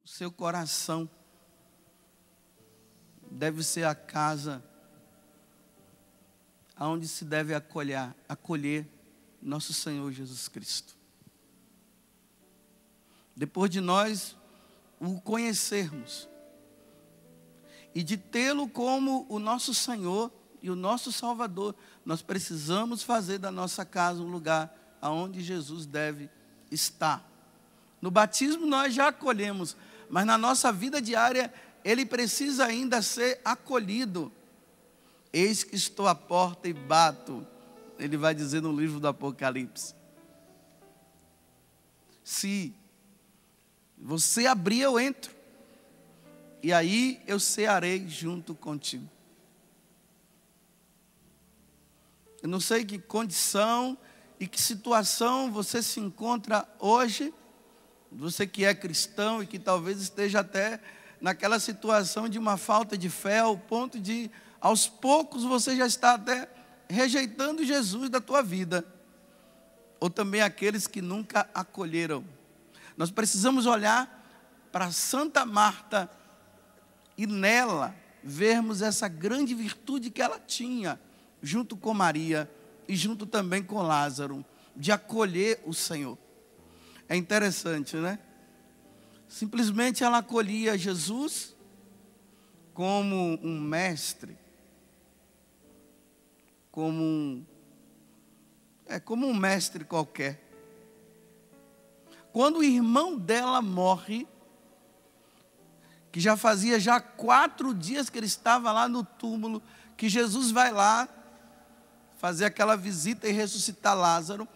O seu coração deve ser a casa aonde se deve acolher nosso Senhor Jesus Cristo. Depois de nós o conhecermos e de tê-lo como o nosso Senhor e o nosso Salvador, nós precisamos fazer da nossa casa um lugar aonde Jesus deve estar. No batismo nós já acolhemos, mas na nossa vida diária ele precisa ainda ser acolhido. Eis que estou à porta e bato, ele vai dizer no livro do Apocalipse. Se você abrir, eu entro, e aí eu cearei junto contigo. Eu não sei que condição e que situação você se encontra hoje, você que é cristão e que talvez esteja até naquela situação de uma falta de fé, ao ponto de, aos poucos, você já está até rejeitando Jesus da tua vida. Ou também aqueles que nunca acolheram. Nós precisamos olhar para Santa Marta e nela vermos essa grande virtude que ela tinha, junto com Maria e junto também com Lázaro, de acolher o Senhor. É interessante, né? Simplesmente ela acolhia Jesus como um mestre, como um mestre qualquer. Quando o irmão dela morre, que já fazia 4 dias que ele estava lá no túmulo, que Jesus vai lá fazer aquela visita e ressuscitar Lázaro.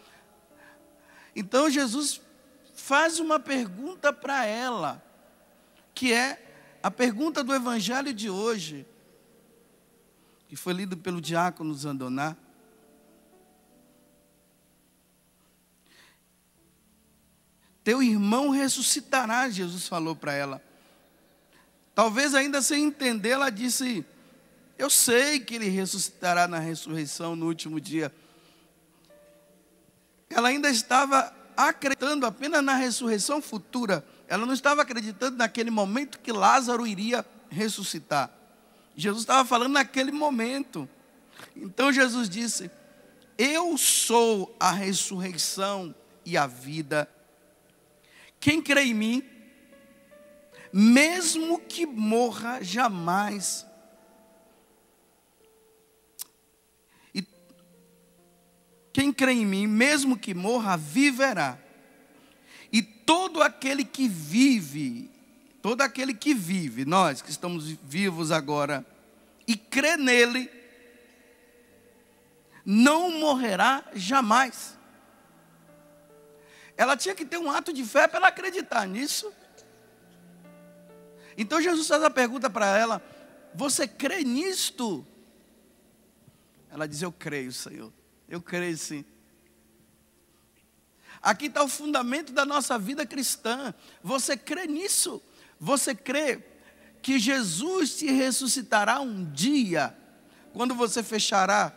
Então Jesus faz uma pergunta para ela, que é a pergunta do evangelho de hoje, que foi lido pelo diácono Zandoná. Teu irmão ressuscitará, Jesus falou para ela. Talvez ainda sem entender, ela disse, eu sei que ele ressuscitará na ressurreição no último dia. Ela ainda estava acreditando apenas na ressurreição futura. Ela não estava acreditando naquele momento que Lázaro iria ressuscitar. Jesus estava falando naquele momento. Então Jesus disse, eu sou a ressurreição e a vida. Quem crê em mim, mesmo que morra, jamais. E quem crê em mim, mesmo que morra, viverá. E todo aquele que vive, nós que estamos vivos agora, e crê nele, não morrerá jamais. Ela tinha que ter um ato de fé para ela acreditar nisso. Então Jesus faz a pergunta para ela, você crê nisto? Ela diz, eu creio, Senhor, eu creio sim. Aqui está o fundamento da nossa vida cristã. Você crê nisso? Você crê que Jesus te ressuscitará um dia, quando você fechará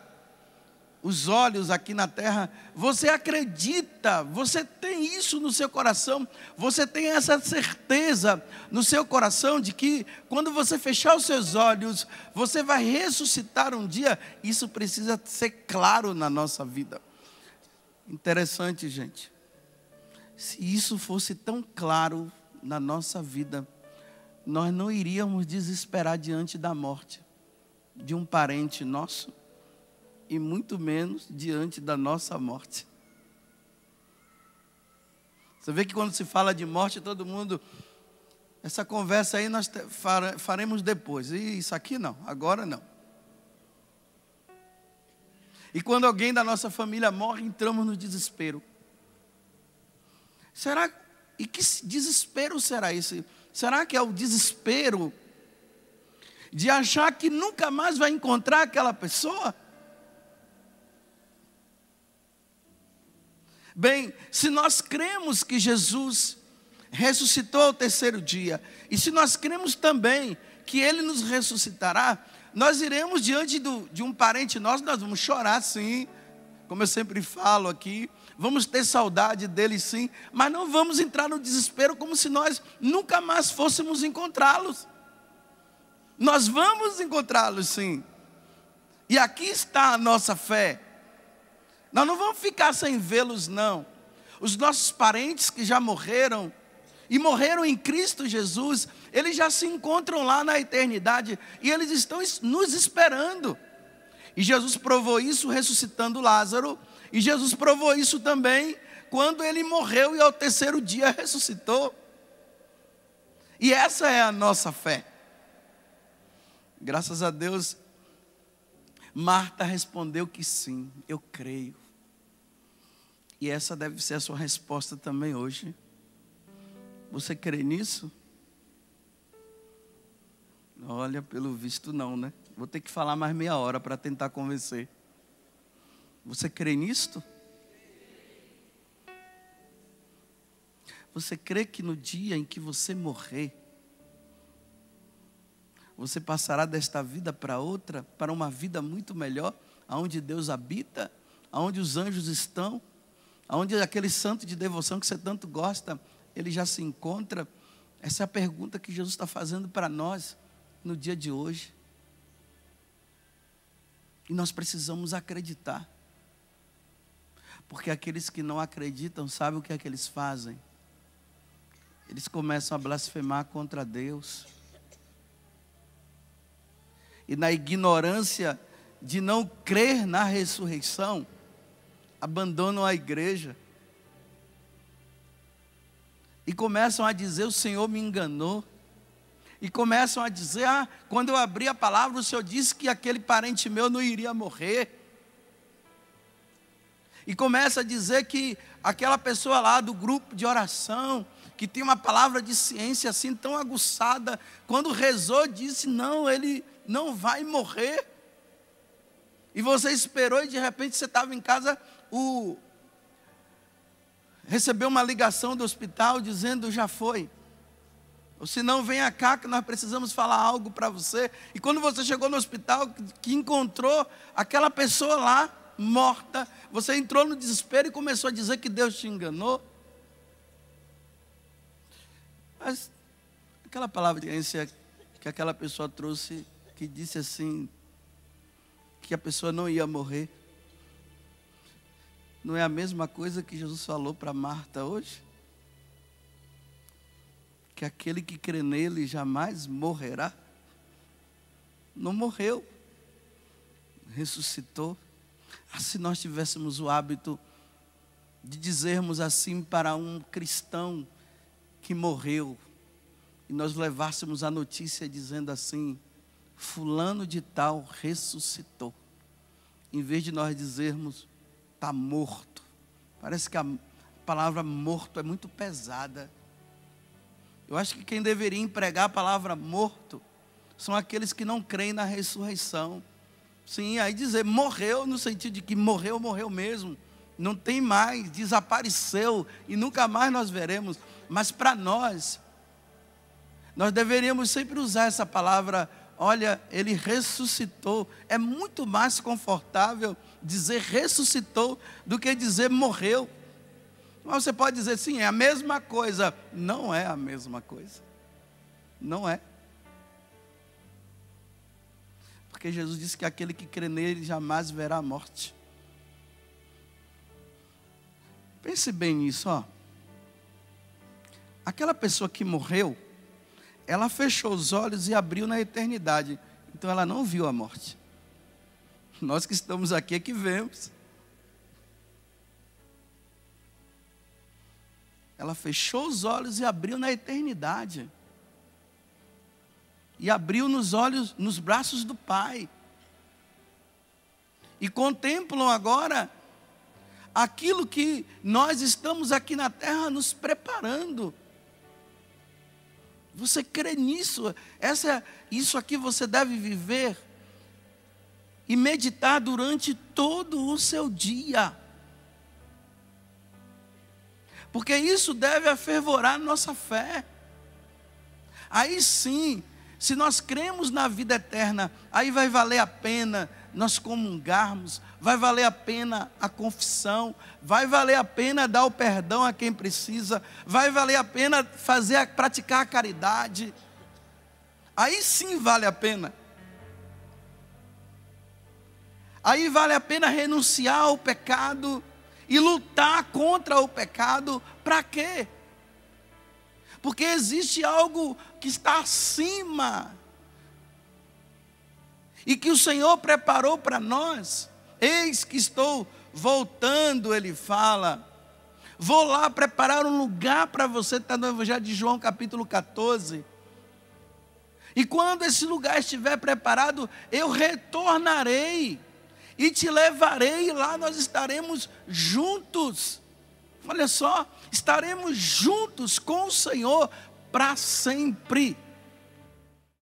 os olhos aqui na terra? Você acredita, você tem isso no seu coração, você tem essa certeza no seu coração de que quando você fechar os seus olhos, você vai ressuscitar um dia? Isso precisa ser claro na nossa vida. Interessante, gente. Se isso fosse tão claro na nossa vida, nós não iríamos desesperar diante da morte de um parente nosso, e muito menos diante da nossa morte. Você vê que quando se fala de morte, todo mundo, essa conversa aí nós faremos depois. E isso aqui não, agora não. E quando alguém da nossa família morre, entramos no desespero. E que desespero será esse? Será que é o desespero de achar que nunca mais vai encontrar aquela pessoa? Bem, se nós cremos que Jesus ressuscitou ao 3º dia, e se nós cremos também que Ele nos ressuscitará, nós iremos diante de um parente nosso, nós vamos chorar sim, como eu sempre falo aqui, vamos ter saudade dele sim, mas não vamos entrar no desespero como se nós nunca mais fôssemos encontrá-los. Nós vamos encontrá-los sim. E aqui está a nossa fé. Nós não vamos ficar sem vê-los não. Os nossos parentes que já morreram, e morreram em Cristo Jesus, eles já se encontram lá na eternidade, e eles estão nos esperando. E Jesus provou isso ressuscitando Lázaro, e Jesus provou isso também quando ele morreu e ao terceiro dia ressuscitou. E essa é a nossa fé. Graças a Deus, Marta respondeu que sim, eu creio. E essa deve ser a sua resposta também hoje. Você crê nisso? Olha, pelo visto não, né? Vou ter que falar mais meia hora para tentar convencer. Você crê nisto? Você crê que no dia em que você morrer, você passará desta vida para outra, para uma vida muito melhor, aonde Deus habita, aonde os anjos estão, aonde aquele santo de devoção que você tanto gosta, ele já se encontra? Essa é a pergunta que Jesus está fazendo para nós no dia de hoje. E nós precisamos acreditar. Porque aqueles que não acreditam, sabem o que é que eles fazem? Eles começam a blasfemar contra Deus. E na ignorância de não crer na ressurreição, abandonam a igreja. E começam a dizer, o Senhor me enganou. E começam a dizer, quando eu abri a palavra, o Senhor disse que aquele parente meu não iria morrer. E começa a dizer que aquela pessoa lá do grupo de oração, que tem uma palavra de ciência assim tão aguçada, quando rezou, disse, não, ele não vai morrer. E você esperou e de repente você estava em casa, recebeu uma ligação do hospital dizendo, já foi. Ou se não, venha cá que nós precisamos falar algo para você. E quando você chegou no hospital, que encontrou aquela pessoa lá, morta, você entrou no desespero e começou a dizer que Deus te enganou. Mas aquela palavra de ciência que aquela pessoa trouxe, que disse assim, que a pessoa não ia morrer, não é a mesma coisa que Jesus falou para Marta hoje? Que aquele que crê nele jamais morrerá. Não morreu, ressuscitou. Se nós tivéssemos o hábito de dizermos assim para um cristão que morreu, e nós levássemos a notícia dizendo assim, fulano de tal ressuscitou, em vez de nós dizermos, está morto. Parece que a palavra morto é muito pesada. Eu acho que quem deveria empregar a palavra morto são aqueles que não creem na ressurreição. Sim, aí dizer morreu no sentido de que morreu, morreu mesmo. Não tem mais, desapareceu e nunca mais nós veremos. Mas para nós deveríamos sempre usar essa palavra, olha, ele ressuscitou. É muito mais confortável dizer ressuscitou do que dizer morreu. Mas você pode dizer, sim, é a mesma coisa. Não é a mesma coisa. Não é. Porque Jesus disse que aquele que crê nele jamais verá a morte. Pense bem nisso, ó. Aquela pessoa que morreu, ela fechou os olhos e abriu na eternidade. Então ela não viu a morte. Nós que estamos aqui é que vemos. Ela fechou os olhos e abriu na eternidade. E abriu nos olhos, nos braços do Pai. E contemplam agora aquilo que nós estamos aqui na terra nos preparando. Você crê nisso? Isso aqui você deve viver e meditar durante todo o seu dia. Porque isso deve afervorar nossa fé. Aí sim, Se nós cremos na vida eterna, aí vai valer a pena nós comungarmos, vai valer a pena a confissão, vai valer a pena dar o perdão a quem precisa, vai valer a pena praticar a caridade. Aí sim vale a pena. Aí vale a pena renunciar ao pecado e lutar contra o pecado. Para quê? Porque existe algo que está acima e que o Senhor preparou para nós. Eis que estou voltando, ele fala. Vou lá preparar um lugar para você, está no Evangelho de João capítulo 14. E quando esse lugar estiver preparado, eu retornarei e te levarei, e lá nós estaremos juntos. Olha só, estaremos juntos com o Senhor para sempre.